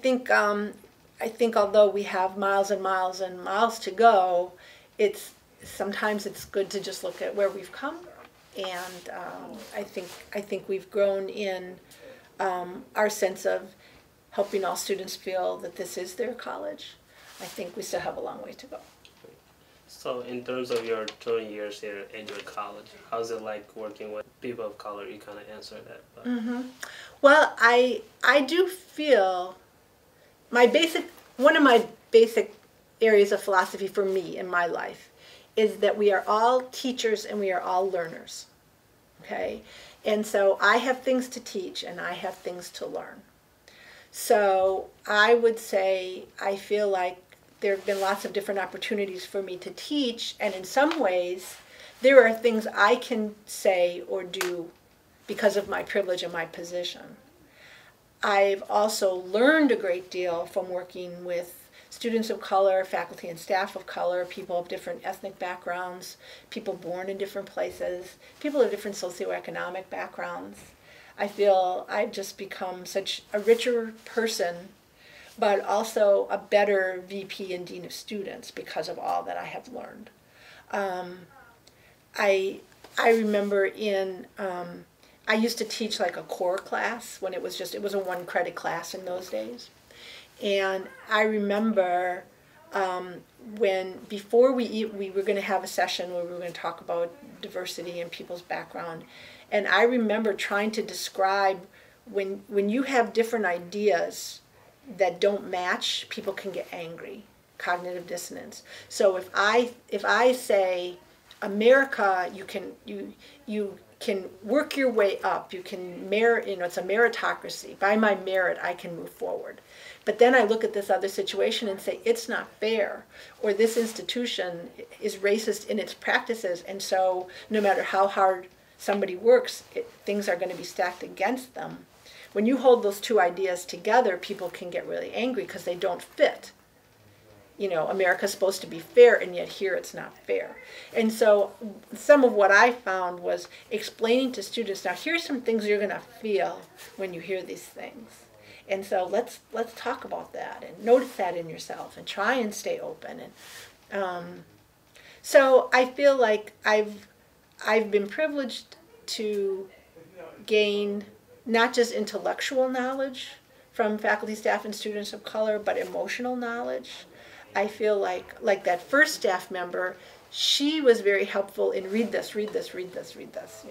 I think although we have miles and miles and miles to go, it's sometimes it's good to just look at where we've come, and I think we've grown in our sense of helping all students feel that this is their college. I think we still have a long way to go. So in terms of your 20 years here in your college, how's it like working with people of color? You kind of answered that. But. Well, I do feel one of my basic areas of philosophy for me in my life is that we are all teachers and we are all learners. Okay? And so I have things to teach and I have things to learn. So I would say I feel like there have been lots of different opportunities for me to teach, and in some ways there are things I can say or do because of my privilege and my position. I've also learned a great deal from working with students of color, faculty and staff of color, people of different ethnic backgrounds, people born in different places, people of different socioeconomic backgrounds. I feel I've just become such a richer person, but also a better VP and Dean of Students because of all that I have learned. I remember I used to teach like a core class when it was a 1-credit class in those days. And I remember before we were going to have a session where we were going to talk about diversity and people's background, and I remember trying to describe when you have different ideas that don't match, people can get angry, cognitive dissonance. So if I say America, you can work your way up, you can it's a meritocracy. By my merit, I can move forward. But then I look at this other situation and say, it's not fair, or this institution is racist in its practices, and so no matter how hard somebody works, things are going to be stacked against them. When you hold those two ideas together, people can get really angry because they don't fit. You know, America's supposed to be fair, and yet here it's not fair. And so some of what I found was explaining to students, now here's some things you're going to feel when you hear these things. And so let's talk about that and notice that in yourself and try and stay open. And so I feel like I've been privileged to gain not just intellectual knowledge from faculty, staff, and students of color, but emotional knowledge. I feel like that first staff member, she was very helpful in read this, you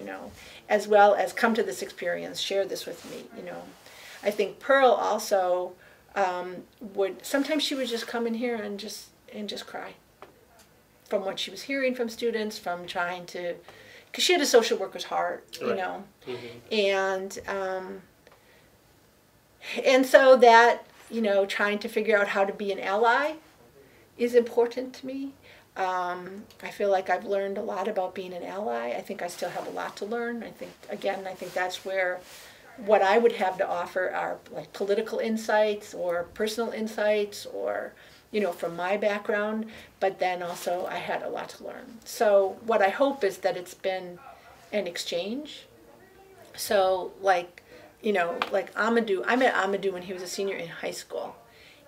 know, as well as come to this experience, share this with me, you know. I think Pearl also sometimes she would just come in here and just cry from what she was hearing from students, from trying to, because she had a social worker's heart, you know. And so that, you know, trying to figure out how to be an ally is important to me. I feel like I've learned a lot about being an ally. I think I still have a lot to learn. I think that's where what I would have to offer are like political insights or personal insights or, you know, from my background, but then also I had a lot to learn. So what I hope is that it's been an exchange. So like, you know, like Amadou, I met Amadou when he was a senior in high school.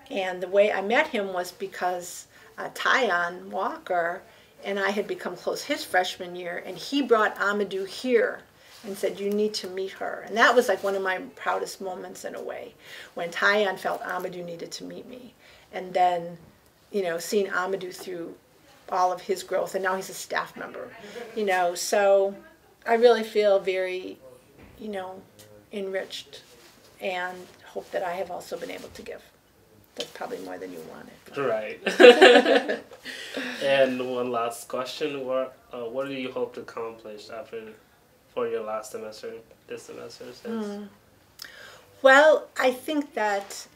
And the way I met him was because Tyon Walker and I had become close his freshman year, and he brought Amadou here and said, you need to meet her. And that was like one of my proudest moments in a way, when Tyon felt Amadou needed to meet me. And then, you know, seeing Amadou through all of his growth, and now he's a staff member, you know. So I really feel very, you know, enriched, and hope that I have also been able to give. That's probably more than you wanted. Right. And one last question: what do you hope to accomplish for your last semester, this semester? Well, I think that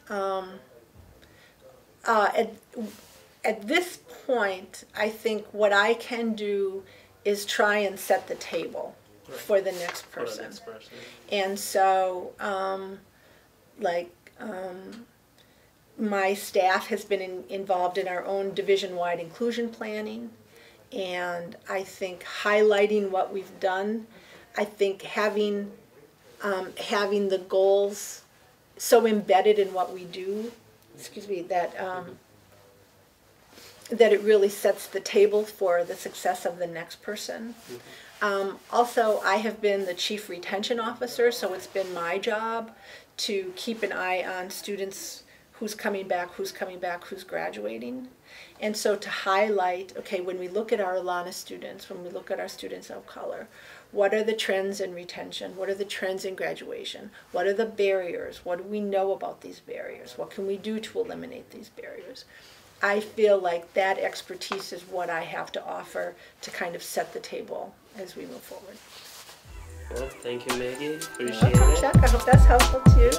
at this point, I think what I can do is try and set the table for the next person. And so, my staff has been involved in our own division-wide inclusion planning, and I think highlighting what we've done, I think having the goals so embedded in what we do, that it really sets the table for the success of the next person. Also, I have been the chief retention officer, so it's been my job to keep an eye on students, who's coming back, who's graduating. And so to highlight, okay, when we look at our Alana students, when we look at our students of color, what are the trends in retention? What are the trends in graduation? What are the barriers? What do we know about these barriers? What can we do to eliminate these barriers? I feel like that expertise is what I have to offer to kind of set the table as we move forward. Well, thank you, Maggie. Appreciate Welcome, it. Chuck. I hope that's helpful to you.